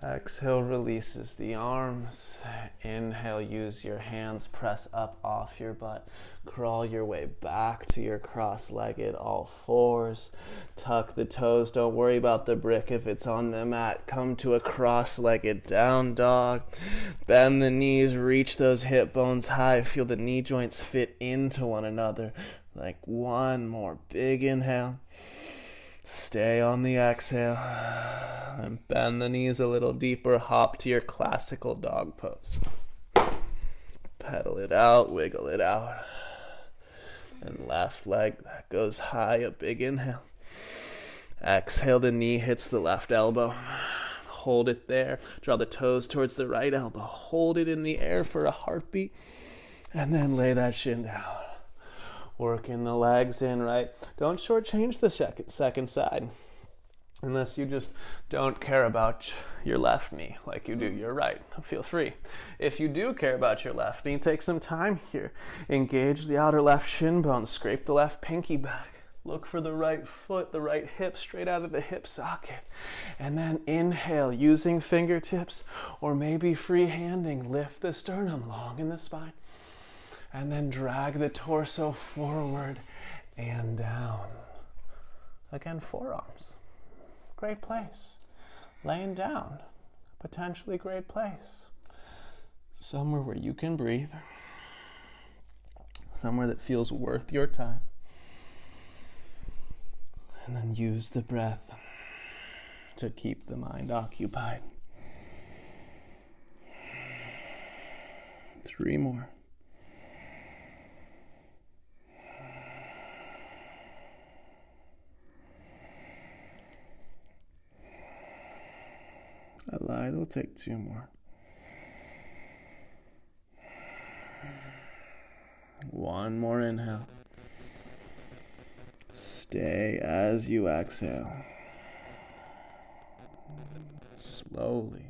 A: Exhale, releases the arms. Inhale, use your hands, press up off your butt. Crawl your way back to your cross-legged, all fours. Tuck the toes. Don't worry about the brick if it's on the mat. Come to a cross-legged down dog. Bend the knees, reach those hip bones high. Feel the knee joints fit into one another. Like one more big inhale. Stay on the exhale and bend the knees a little deeper. Hop to your classical dog pose. Pedal it out, wiggle it out. And left leg that goes high, a big inhale. Exhale, the knee hits the left elbow. Hold it there. Draw the toes towards the right elbow. Hold it in the air for a heartbeat. And then lay that shin down. Working the legs in, right? Don't shortchange the second side. Unless you just don't care about your left knee like you do your right. Feel free. If you do care about your left knee, take some time here. Engage the outer left shin bone. Scrape the left pinky back. Look for the right foot, the right hip straight out of the hip socket. And then inhale, using fingertips or maybe freehanding. Lift the sternum long in the spine. And then drag the torso forward and down. Again, forearms. Great place. Laying down. Potentially great place. Somewhere where you can breathe. Somewhere that feels worth your time. And then use the breath to keep the mind occupied. 3 more. I lied, we'll take 2 more. 1 more inhale. Stay as you exhale. Slowly,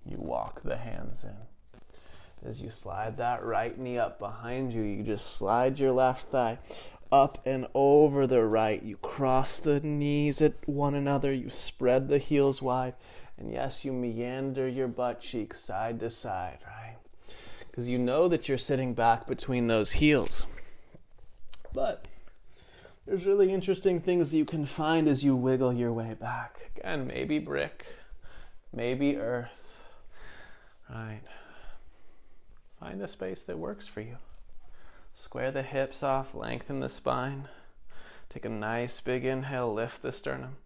A: you walk the hands in. As you slide that right knee up behind you, you just slide your left thigh up and over the right. You cross the knees at one another. You spread the heels wide. And yes, you meander your butt cheeks side to side, right? Because you know that you're sitting back between those heels. But there's really interesting things that you can find as you wiggle your way back. Again, maybe brick, maybe earth, right? Find a space that works for you. Square the hips off, lengthen the spine. Take a nice big inhale, lift the sternum.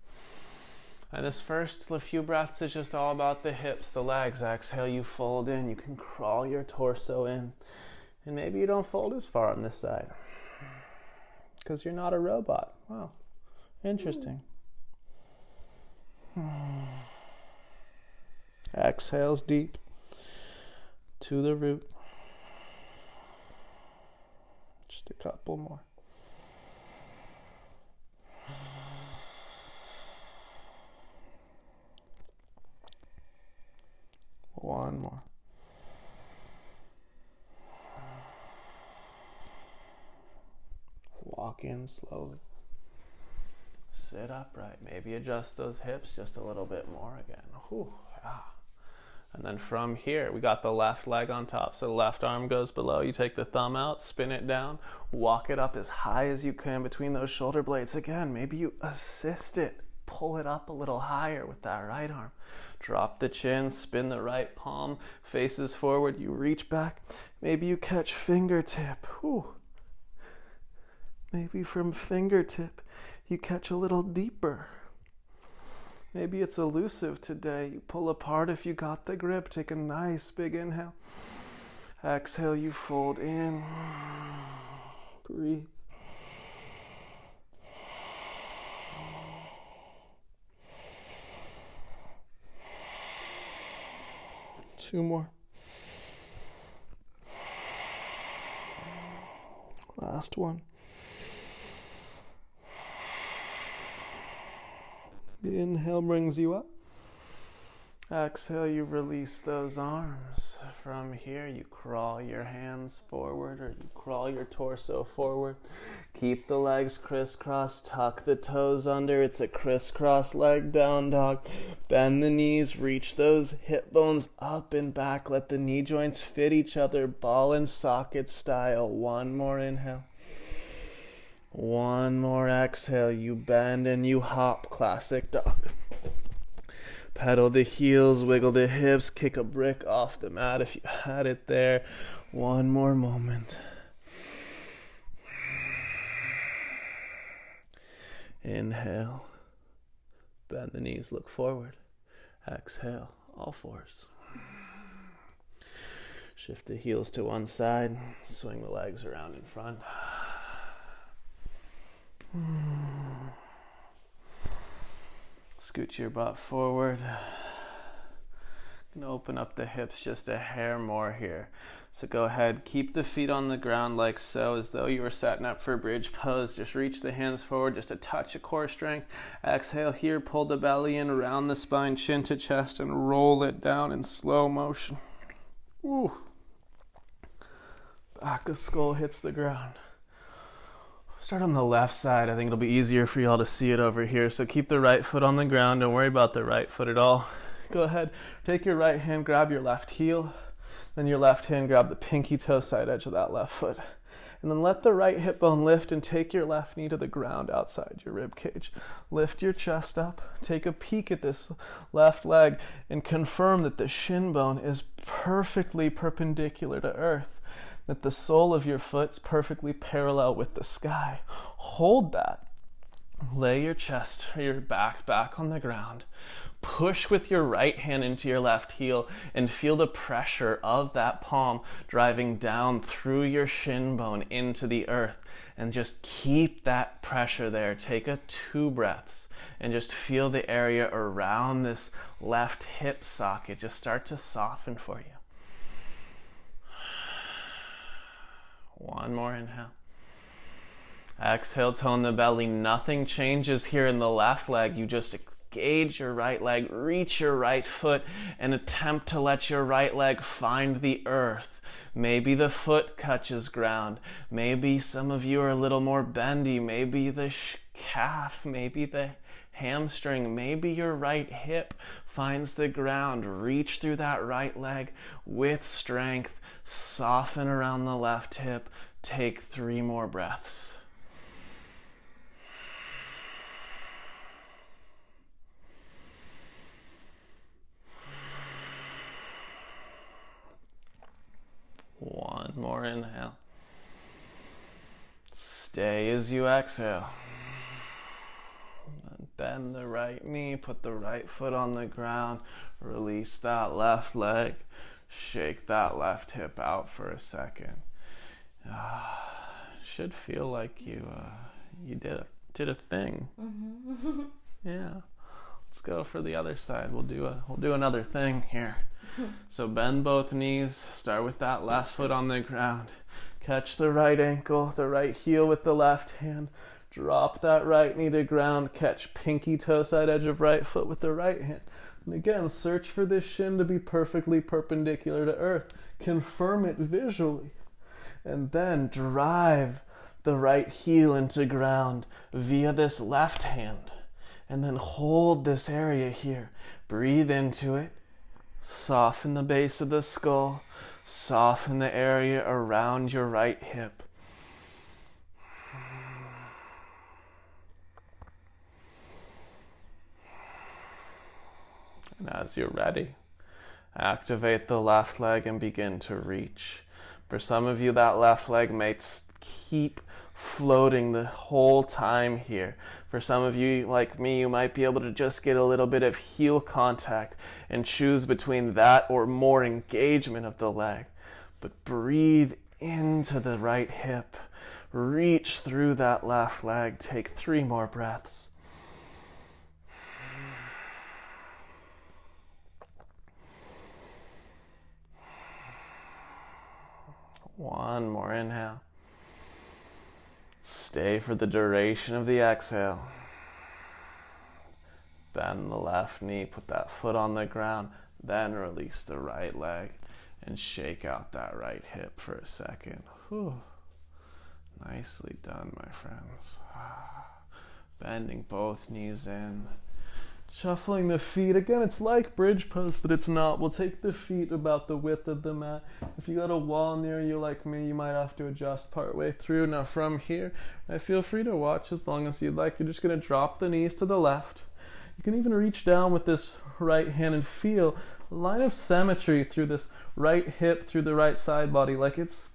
A: And this first few breaths is just all about the hips, the legs. Exhale, you fold in. You can crawl your torso in. And maybe you don't fold as far on this side because you're not a robot. Wow, interesting. Exhales deep to the root. Just a couple more. One more. Walk in slowly. Sit upright. Maybe adjust those hips just a little bit more again. Whew, yeah. And then from here, we got the left leg on top. So the left arm goes below. You take the thumb out, spin it down, walk it up as high as you can between those shoulder blades. Again, maybe you assist it. Pull it up a little higher with that right arm. Drop the chin, spin the right palm, faces forward. You reach back. Maybe you catch fingertip. Whew. Maybe from fingertip, you catch a little deeper. Maybe it's elusive today. You pull apart if you got the grip. Take a nice big inhale. Exhale, you fold in. Breathe. Two more. Last one. Inhale brings you up. Exhale, you release those arms. From here, you crawl your hands forward or you crawl your torso forward. Keep the legs crisscross, tuck the toes under. It's a crisscross leg down dog. Bend the knees, reach those hip bones up and back. Let the knee joints fit each other, ball and socket style. One more inhale. One more exhale. You bend and you hop, classic dog. Pedal the heels, wiggle the hips, kick a brick off the mat if you had it there. One more moment. Inhale. Bend the knees, look forward. Exhale, all fours. Shift the heels to one side, swing the legs around in front. Scoot your butt forward. And open up the hips just a hair more here. So go ahead, keep the feet on the ground like so, as though you were setting up for bridge pose. Just reach the hands forward, just a touch of core strength. Exhale here, pull the belly in, around the spine, chin to chest, and roll it down in slow motion. Woo. Back of skull hits the ground. Start on the left side. I think it'll be easier for y'all to see it over here. So keep the right foot on the ground. Don't worry about the right foot at all. Go ahead, take your right hand, grab your left heel. Then your left hand, grab the pinky toe side edge of that left foot. And then let the right hip bone lift and take your left knee to the ground outside your rib cage. Lift your chest up. Take a peek at this left leg and confirm that the shin bone is perfectly perpendicular to earth. That the sole of your foot's perfectly parallel with the sky. Hold that. Lay your chest or your back on the ground. Push with your right hand into your left heel and feel the pressure of that palm driving down through your shin bone into the earth. And just keep that pressure there. Take 2 breaths and just feel the area around this left hip socket just start to soften for you. One more inhale. Exhale, tone the belly. Nothing changes here in the left leg. You just engage your right leg, reach your right foot, and attempt to let your right leg find the earth. Maybe the foot touches ground. Maybe some of you are a little more bendy. Maybe the calf, maybe the hamstring, maybe your right hip finds the ground. Reach through that right leg with strength. Soften around the left hip. Take 3 more breaths. One more inhale. Stay as you exhale. And bend the right knee, put the right foot on the ground, release that left leg, shake that left hip out for a second. Should feel like you did a thing. Mm-hmm. Yeah. Let's go for the other side. We'll do another thing here. So bend both knees. Start with that left foot on the ground. Catch the right ankle, the right heel with the left hand. Drop that right knee to ground. Catch pinky toe side edge of right foot with the right hand. And again, search for this shin to be perfectly perpendicular to earth. Confirm it visually. And then drive the right heel into ground via this left hand. And then hold this area here. Breathe into it. Soften the base of the skull. Soften the area around your right hip. And as you're ready, activate the left leg and begin to reach. For some of you, that left leg may keep floating the whole time here. For some of you, like me, you might be able to just get a little bit of heel contact and choose between that or more engagement of the leg. But breathe into the right hip. Reach through that left leg. Take 3 more breaths. One more inhale. Stay for the duration of the exhale. Bend the left knee, put that foot on the ground, then release the right leg and shake out that right hip for a second. Whew. Nicely done, my friends. Bending both knees in. Shuffling the feet. Again, it's like bridge pose, but it's not. We'll take the feet about the width of the mat. If you got a wall near you like me, you might have to adjust partway through. Now from here, feel free to watch as long as you'd like. You're just going to drop the knees to the left. You can even reach down with this right hand and feel a line of symmetry through this right hip, through the right side body, like it's,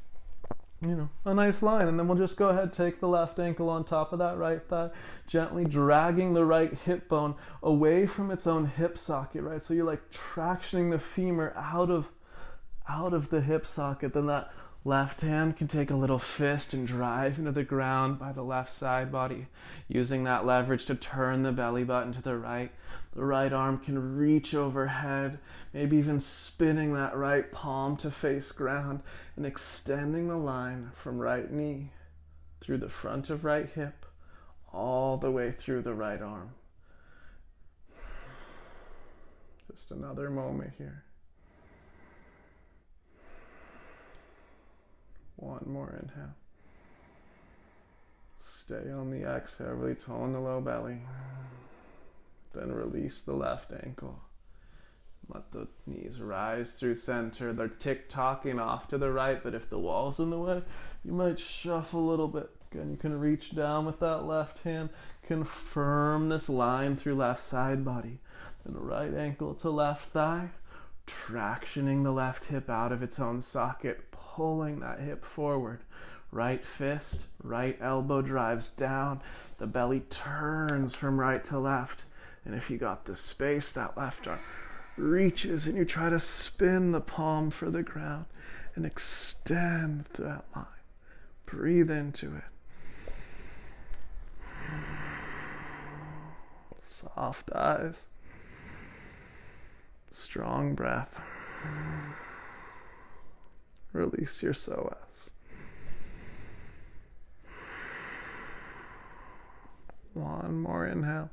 A: a nice line. And then we'll just go ahead, take the left ankle on top of that right thigh, gently dragging the right hip bone away from its own hip socket, right? So you're like tractioning the femur out of the hip socket. Then that left hand can take a little fist and drive into the ground by the left side body, using that leverage to turn the belly button to the right. The right arm can reach overhead, maybe even spinning that right palm to face ground and extending the line from right knee through the front of right hip all the way through the right arm. Just another moment here. One more inhale. Stay on the exhale, really tone the low belly. Then release the left ankle. Let the knees rise through center. They're tick-tocking off to the right, but if the wall's in the way, you might shuffle a little bit. Again, you can reach down with that left hand, confirm this line through left side body. Then right ankle to left thigh, tractioning the left hip out of its own socket, pulling that hip forward. Right fist, right elbow drives down. The belly turns from right to left. And if you got the space, that left arm reaches and you try to spin the palm for the ground and extend that line. Breathe into it. Soft eyes. Strong breath. Release your psoas. One more inhale.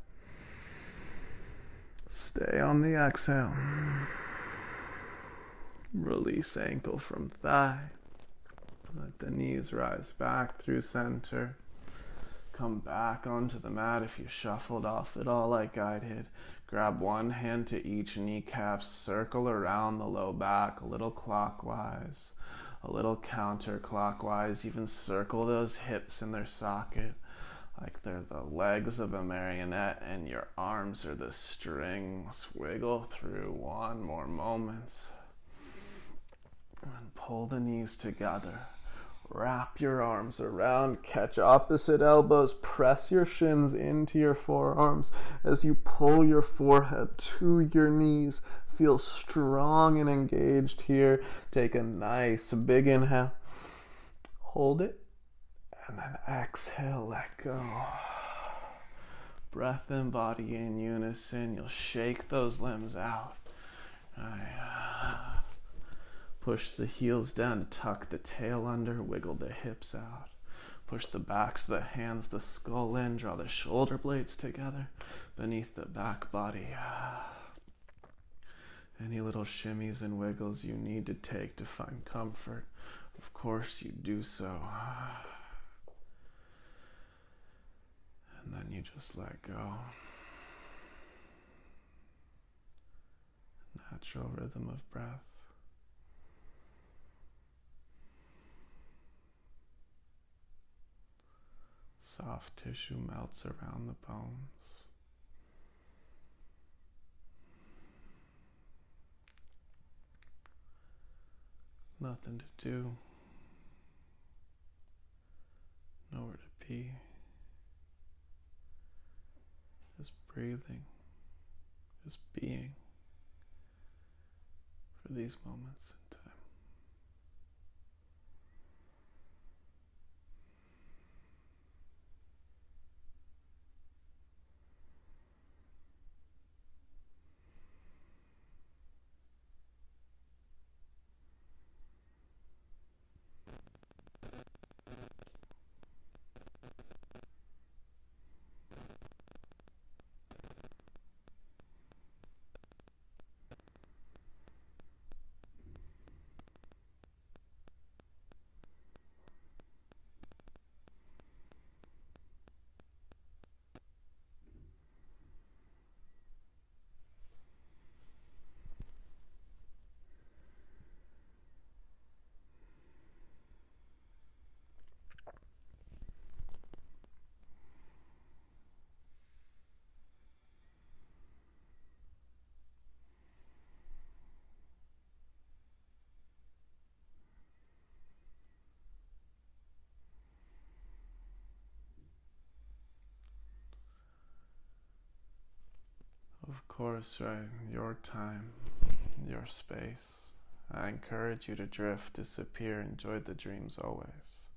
A: Stay on the exhale. Release ankle from thigh. Let the knees rise back through center. Come back onto the mat if you shuffled off at all like I did. Grab one hand to each kneecap, circle around the low back, a little clockwise, a little counterclockwise, even circle those hips in their socket like they're the legs of a marionette and your arms are the strings. Wiggle through one more moment. And pull the knees together. Wrap your arms around, catch opposite elbows, press your shins into your forearms as you pull your forehead to your knees. Feel strong and engaged here. Take a nice big inhale. Hold it. And then exhale, let go. Breath and body in unison. You'll shake those limbs out. Push the heels down to tuck the tail under. Wiggle the hips out. Push the backs of the hands, the skull in. Draw the shoulder blades together beneath the back body. Any little shimmies and wiggles you need to take to find comfort, of course you do so. And then you just let go. natural rhythm of breath. Soft tissue melts around the bones. Nothing to do. Nowhere to be. Just breathing. Just being. For these moments in time. Of course, right? Your time, your space. I encourage you to drift, disappear, enjoy the dreams always.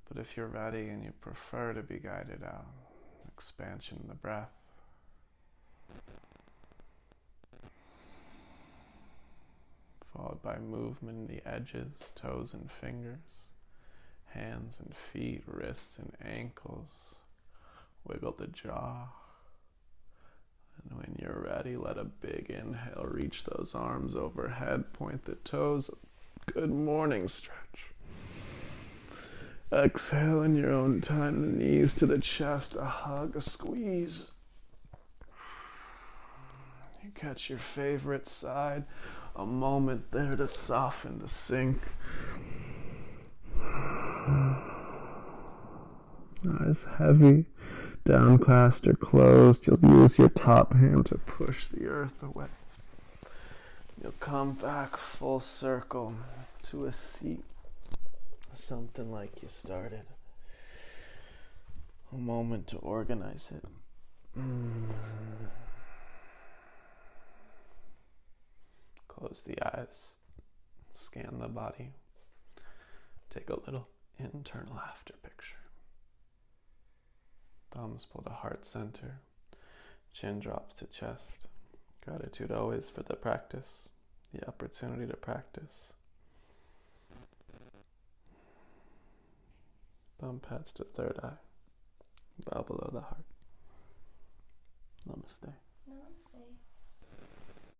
A: But if you're ready and you prefer to be guided out, expansion in the breath. Followed by movement in the edges, toes and fingers, hands and feet, wrists and ankles. Wiggle the jaw. And when you're ready, let a big inhale, reach those arms overhead, point the toes. Good morning stretch. Exhale in your own time, the knees to the chest, a hug, a squeeze. You catch your favorite side, a moment there to soften, to sink. Eyes heavy, downcast or closed. You'll use your top hand to push the earth away. You'll come back full circle to a seat, something like you started. A moment to organize it. Close the eyes, scan the body, take a little internal after picture. Thumbs pull to heart center, chin drops to chest. Gratitude always for the practice, the opportunity to practice. Thumb pads to third eye, bow below the heart. Namaste.
B: Namaste.